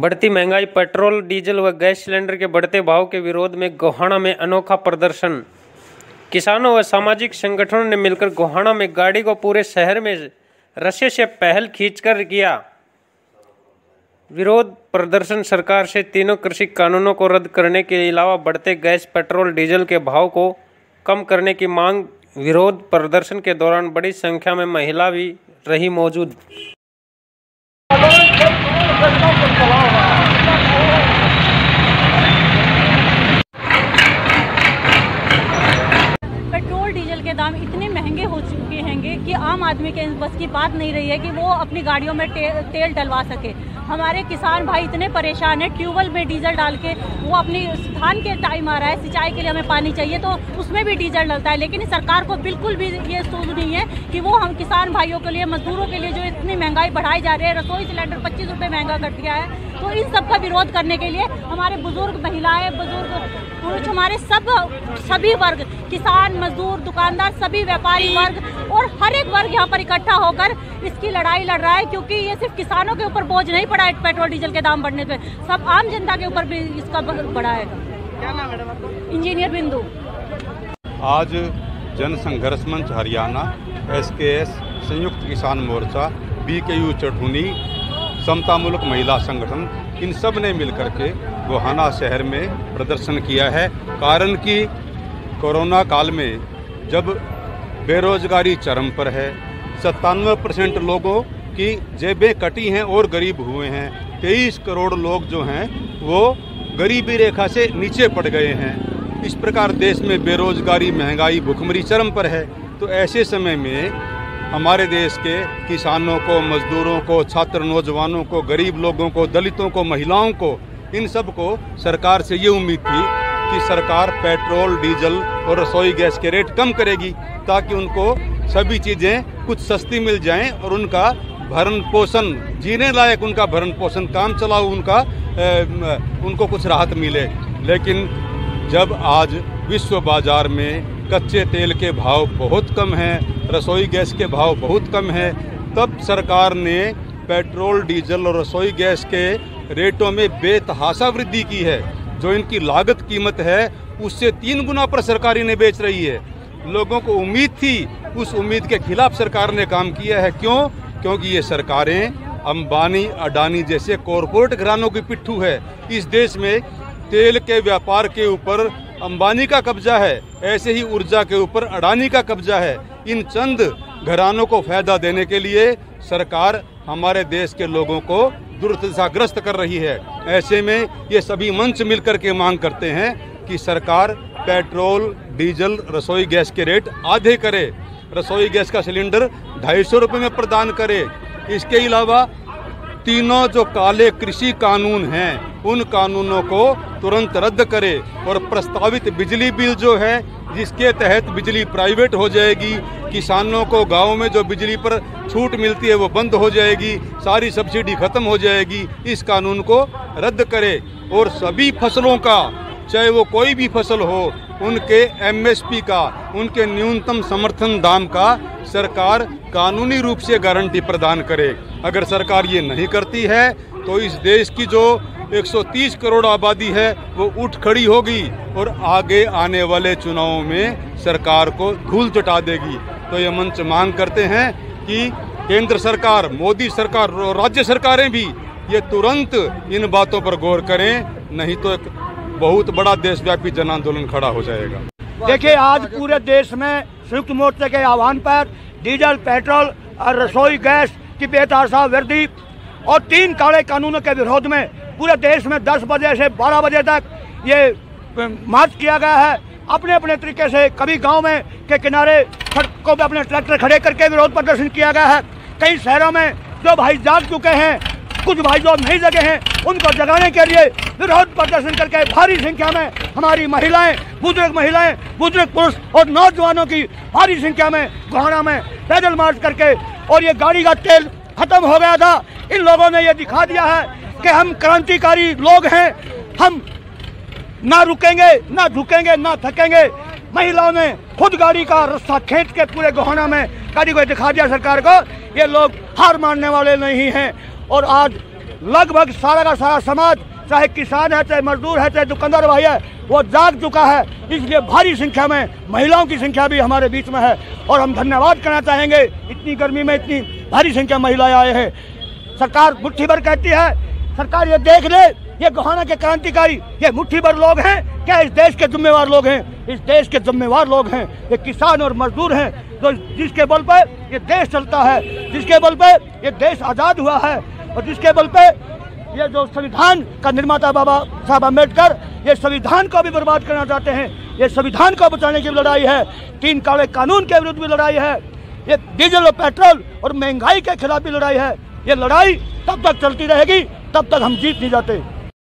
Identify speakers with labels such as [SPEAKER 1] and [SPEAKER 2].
[SPEAKER 1] बढ़ती महंगाई, petrol, diesel व गैस सिलेंडर के बढ़ते भाव के विरोध में गोहाना में अनोखा प्रदर्शन। किसानों व सामाजिक संगठनों ने मिलकर गोहाना में गाड़ी को पूरे शहर में रस्से से पहल खींचकर किया विरोध प्रदर्शन। सरकार से तीनों कृषि कानूनों को रद्द करने के अलावा बढ़ते गैस, पेट्रोल, डीजल के भाव को कम करने की मांग। विरोध प्रदर्शन के दौरान बड़ी संख्या में महिला भी रही मौजूद।
[SPEAKER 2] पेट्रोल डीजल के दाम इतने महंगे हो चुके हैं कि आम आदमी के बस की बात नहीं रही है कि वो अपनी गाड़ियों में तेल डलवा सके। हमारे किसान भाई इतने परेशान हैं, ट्यूबवेल में डीजल डाल के वो अपनी धान के टाइम आ रहा है, सिंचाई के लिए हमें पानी चाहिए तो उसमें भी डीजल डलता है। लेकिन सरकार को बिल्कुल भी ये सोच नहीं है कि वो हम किसान भाइयों के लिए, मजदूरों के लिए जो इतनी महंगाई बढ़ाई जा रही है, रसोई सिलेंडर 25 रुपये महंगा कर दिया है, तो इन सब का विरोध करने के लिए हमारे बुजुर्ग, महिलाएं, बुजुर्ग, पुरुष, हमारे सभी वर्ग, किसान, मजदूर, दुकानदार, सभी व्यापारी वर्ग और हर एक वर्ग यहाँ पर इकट्ठा होकर इसकी लड़ाई लड़ रहा है। क्योंकि ये सिर्फ किसानों के ऊपर बोझ नहीं पड़ा है पेट्रोल डीजल के दाम बढ़ने पे, सब आम जनता के ऊपर भी इसका बढ़ा है। क्या नाम है मैडम? इंजीनियर बिंदु।
[SPEAKER 3] आज जन संघर्ष मंच हरियाणा, SKS, संयुक्त किसान मोर्चा, BKU चढ़ूनी, समता मुल्क महिला संगठन, इन सब ने मिलकर के गोहाना शहर में प्रदर्शन किया है। कारण कि कोरोना काल में जब बेरोजगारी चरम पर है, 97% लोगों की जेबें कटी हैं और गरीब हुए हैं, 23 करोड़ लोग जो हैं वो गरीबी रेखा से नीचे पड़ गए हैं। इस प्रकार देश में बेरोजगारी, महंगाई, भुखमरी चरम पर है। तो ऐसे समय में हमारे देश के किसानों को, मजदूरों को, छात्र नौजवानों को, गरीब लोगों को, दलितों को, महिलाओं को, इन सब को सरकार से ये उम्मीद थी कि सरकार पेट्रोल, डीजल और रसोई गैस के रेट कम करेगी ताकि उनको सभी चीज़ें कुछ सस्ती मिल जाएं और उनका भरण पोषण, जीने लायक उनका भरण पोषण, काम चलाऊ उनको कुछ राहत मिले। लेकिन जब आज विश्व बाजार में कच्चे तेल के भाव बहुत कम हैं, रसोई गैस के भाव बहुत कम हैं, तब सरकार ने पेट्रोल, डीजल और रसोई गैस के रेटों में बेतहाशा वृद्धि की है। जो इनकी लागत कीमत है उससे 3 गुना पर सरकार इन्हें बेच रही है। लोगों को उम्मीद थी, उस उम्मीद के खिलाफ सरकार ने काम किया है। क्यों? क्योंकि ये सरकारें अंबानी, अडानी जैसे कॉरपोरेट घरानों की पिट्ठू है। इस देश में तेल के व्यापार के ऊपर अंबानी का कब्जा है, ऐसे ही ऊर्जा के ऊपर अडानी का कब्जा है। इन चंद घरानों को फायदा देने के लिए सरकार हमारे देश के लोगों को दुर्दशाग्रस्त कर रही है। ऐसे में ये सभी मंच मिलकर के मांग करते हैं कि सरकार पेट्रोल, डीजल, रसोई गैस के रेट आधे करे, रसोई गैस का सिलेंडर 250 रुपये में प्रदान करे। इसके अलावा तीनों जो काले कृषि कानून हैं उन कानूनों को तुरंत रद्द करे और प्रस्तावित बिजली बिल जो है जिसके तहत बिजली प्राइवेट हो जाएगी, किसानों को गांव में जो बिजली पर छूट मिलती है वो बंद हो जाएगी, सारी सब्सिडी खत्म हो जाएगी, इस कानून को रद्द करे और सभी फसलों का, चाहे वो कोई भी फसल हो, उनके MSP का, उनके न्यूनतम समर्थन दाम का सरकार कानूनी रूप से गारंटी प्रदान करे। अगर सरकार ये नहीं करती है तो इस देश की जो 130 करोड़ आबादी है वो उठ खड़ी होगी और आगे आने वाले चुनावों में सरकार को धूल चटा देगी। तो ये मंच मांग करते हैं कि केंद्र सरकार, मोदी सरकार और राज्य सरकारें भी ये तुरंत इन बातों पर गौर करें, नहीं तो एक बहुत बड़ा देशव्यापी जन आंदोलन खड़ा हो जाएगा।
[SPEAKER 4] देखिए, आज पूरे देश में संयुक्त मोर्चे के आह्वान पर डीजल, पेट्रोल और रसोई गैस की बेतहाशा वृद्धि और 3 काले कानूनों के विरोध में पूरे देश में 10 बजे से 12 बजे तक ये मार्च किया गया है। अपने अपने तरीके से कभी गांव में के किनारे सड़कों पर अपने ट्रैक्टर खड़े करके विरोध प्रदर्शन किया गया है। कई शहरों में जो भाई जाग चुके हैं, कुछ भाई जो नहीं जगे हैं, उनको जगाने के लिए विरोध प्रदर्शन करके भारी संख्या में हमारी महिलाएं, बुजुर्ग पुरुष और नौजवानों की भारी संख्या में गोहाना में पैदल मार्च करके, और ये गाड़ी का तेल खत्म हो गया था। इन लोगों ने ये दिखा दिया है कि हम क्रांतिकारी लोग हैं, हम ना रुकेंगे, ना झुकेंगे, ना थकेंगे। महिलाओं ने खुद गाड़ी का रास्ता खींच के पूरे गोहाना में गाड़ी को दिखा दिया सरकार को। ये लोग हार मानने वाले नहीं हैं और आज लगभग सारा का सारा समाज, चाहे किसान है, चाहे मजदूर है, चाहे दुकानदार भाई है, वो जाग चुका है। इसलिए भारी संख्या में महिलाओं की संख्या भी हमारे बीच में है और हम धन्यवाद करना चाहेंगे, इतनी गर्मी में इतनी भारी संख्या महिलाएं आए हैं। सरकार मुट्ठी भर कहती है, सरकार ये देख ले, ये गोहाना के क्रांतिकारी ये मुट्ठी भर लोग हैं क्या? इस देश के जिम्मेवार लोग हैं, इस देश के जिम्मेवार लोग हैं, ये किसान और मजदूर हैं, तो जिसके बल पे ये देश चलता है, जिसके बल पे ये देश आज़ाद हुआ है और जिसके बल पे ये जो संविधान का निर्माता बाबा साहब अम्बेडकर ये संविधान को भी बर्बाद करना चाहते हैं। ये संविधान को बचाने की लड़ाई है, 3 काले कानून के विरुद्ध भी लड़ाई है, ये डीजल और पेट्रोल और महंगाई के खिलाफ भी लड़ाई है। ये लड़ाई तब तक चलती रहेगी, तब तक हम जीत नहीं जाते।